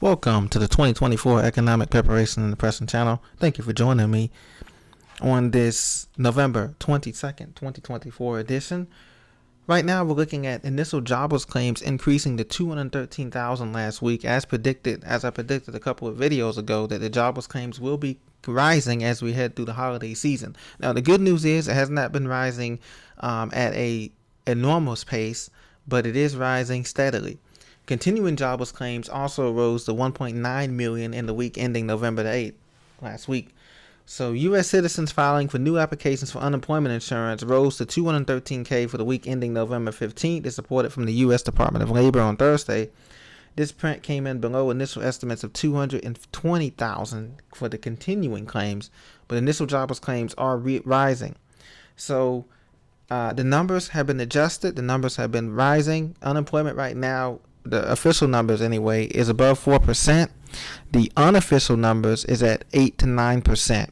Welcome to the 2024 Economic Preparation and Depression channel. Thank you for joining me on this November 22nd, 2024 edition. Right now, we're looking at initial jobless claims increasing to 213,000 last week, as I predicted a couple of videos ago, that the jobless claims will be rising as we head through the holiday season. Now, the good news is it has not been rising at a enormous pace, but it is rising steadily. Continuing jobless claims also rose to 1.9 million in the week ending November the 8th, last week. So U.S. citizens filing for new applications for unemployment insurance rose to 213K for the week ending November 15th, as reported from the U.S. Department of Labor on Thursday. This print came in below initial estimates of 220,000 for the continuing claims, but initial jobless claims are rising. So the numbers have been adjusted. The numbers have been rising. Unemployment right now, the official numbers anyway, is above 4%. The unofficial numbers is at 8 to 9%.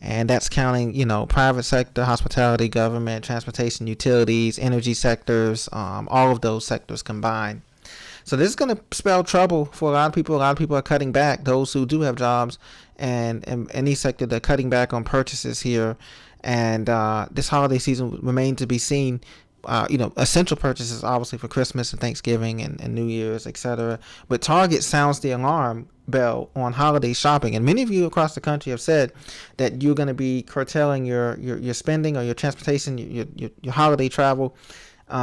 And that's counting, private sector, hospitality, government, transportation, utilities, energy sectors, all of those sectors combined. So this is going to spell trouble for a lot of people. A lot of people are cutting back. Those who do have jobs and any sector, they're cutting back on purchases here. And this holiday season remains to be seen. Essential purchases obviously for Christmas and Thanksgiving and New Year's, etc. But Target sounds the alarm bell on holiday shopping, and many of you across the country have said that you're going to be curtailing your spending or your transportation, your holiday travel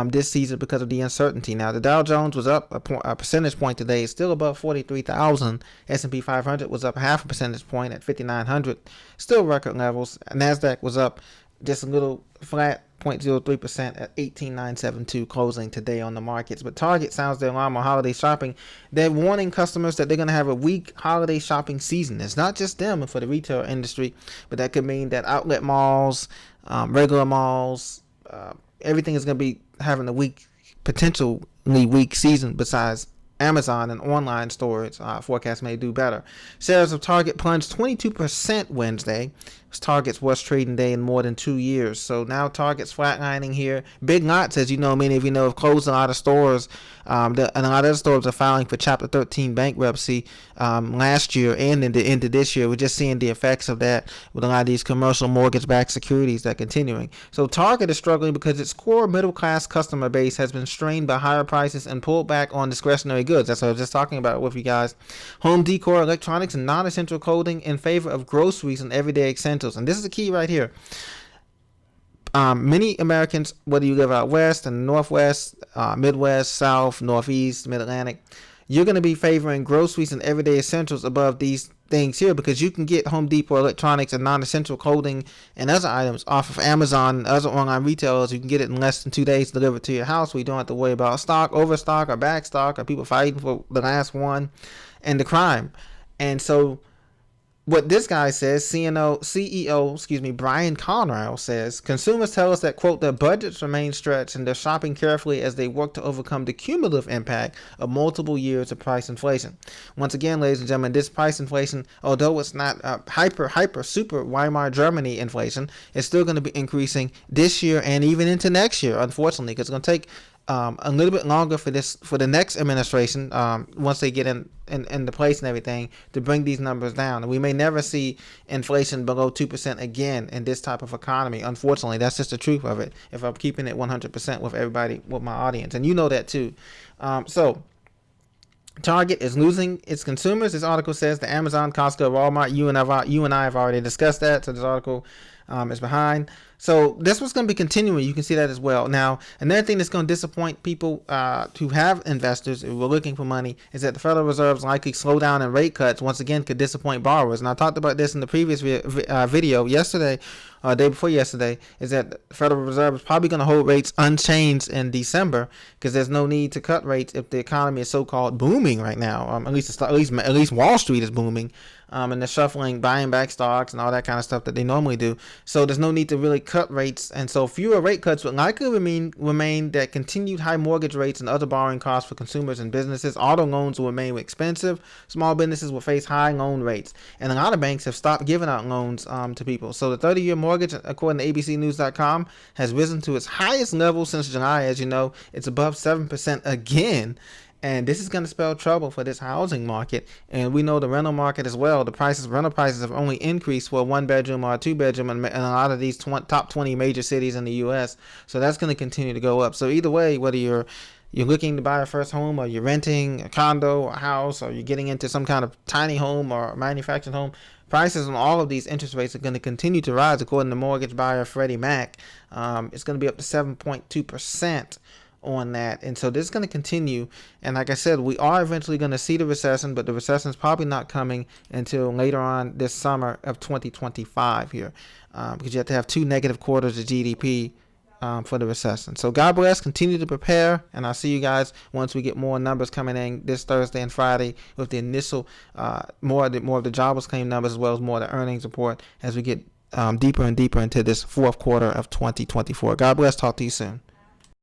this season because of the uncertainty. Now, the Dow Jones was up a percentage point today. It's still above 43,000. S&P 500 was up half a percentage point at 5,900, still record levels. NASDAQ was up just a little flat, 0.03% at 18,972 closing today on the markets. But Target sounds the alarm on holiday shopping. They're warning customers that they're going to have a weak holiday shopping season. It's not just them for the retail industry, but that could mean that outlet malls, regular malls, everything is going to be having a potentially weak season. Besides Amazon and online stores, forecast may do better. Shares of Target plunged 22% Wednesday. It was Target's worst trading day in more than 2 years. So now Target's flatlining here. Big Lots, as you know, many of you know, have closed a lot of stores. And a lot of the stores are filing for Chapter 13 bankruptcy last year and into this year. We're just seeing the effects of that with a lot of these commercial mortgage-backed securities that are continuing. So Target is struggling because its core middle-class customer base has been strained by higher prices and pulled back on discretionary goods. That's what I was just talking about with you guys. Home decor, electronics, and non-essential clothing in favor of groceries and everyday essentials. And this is the key right here. Many Americans, whether you live out west and northwest, Midwest, South, Northeast, Mid-Atlantic, you're going to be favoring groceries and everyday essentials above these things here because you can get Home Depot electronics and non-essential clothing and other items off of Amazon and other online retailers. You can get it in less than 2 days delivered to your house, where you don't have to worry about stock, overstock, or back stock, or people fighting for the last one, and the crime. And so what this guy says, CEO, Brian Conrail says, consumers tell us that, quote, their budgets remain stretched and they're shopping carefully as they work to overcome the cumulative impact of multiple years of price inflation. Once again, ladies and gentlemen, this price inflation, although it's not super Weimar Germany inflation, it's still going to be increasing this year and even into next year, unfortunately, because it's going to take a little bit longer for the next administration, once they get into place and everything, to bring these numbers down. And we may never see inflation below 2% again in this type of economy. Unfortunately, that's just the truth of it. If I'm keeping it 100% with everybody, with my audience, and you know that too. So Target is losing its consumers. This article says the Amazon, Costco, Walmart. You and I have already discussed that. So this article is behind. So this was going to be continuing. You can see that as well. Now, another thing that's going to disappoint people who have investors who are looking for money is that the Federal Reserve's likely slowdown in rate cuts once again could disappoint borrowers. And I talked about this in the previous video yesterday, day before yesterday, is that the Federal Reserve is probably going to hold rates unchanged in December because there's no need to cut rates if the economy is so-called booming right now. At least Wall Street is booming. And they're shuffling, buying back stocks and all that kind of stuff that they normally do. So there's no need to really cut rates. And so fewer rate cuts would likely remain that continued high mortgage rates and other borrowing costs for consumers and businesses. Auto loans will remain expensive. Small businesses will face high loan rates. And a lot of banks have stopped giving out loans to people. So the 30-year mortgage, according to abcnews.com, has risen to its highest level since July. As you know, it's above 7% again. And this is going to spell trouble for this housing market. And we know the rental market as well. Rental prices have only increased for a 1 bedroom or a 2 bedroom in a lot of these top 20 major cities in the U.S. So that's going to continue to go up. So either way, whether you're looking to buy a first home, or you're renting a condo or a house, or you're getting into some kind of tiny home or manufactured home, prices on all of these interest rates are going to continue to rise. According to mortgage buyer Freddie Mac, it's going to be up to 7.2% on that. And so this is going to continue. And like I said, we are eventually going to see the recession, but the recession is probably not coming until later on this summer of 2025 here, because you have to have 2 negative quarters of GDP for the recession. So God bless. Continue to prepare, and I'll see you guys once we get more numbers coming in this Thursday and Friday with the initial more of the jobless claim numbers, as well as more of the earnings report, as we get deeper and deeper into this fourth quarter of 2024. God bless. Talk to you soon.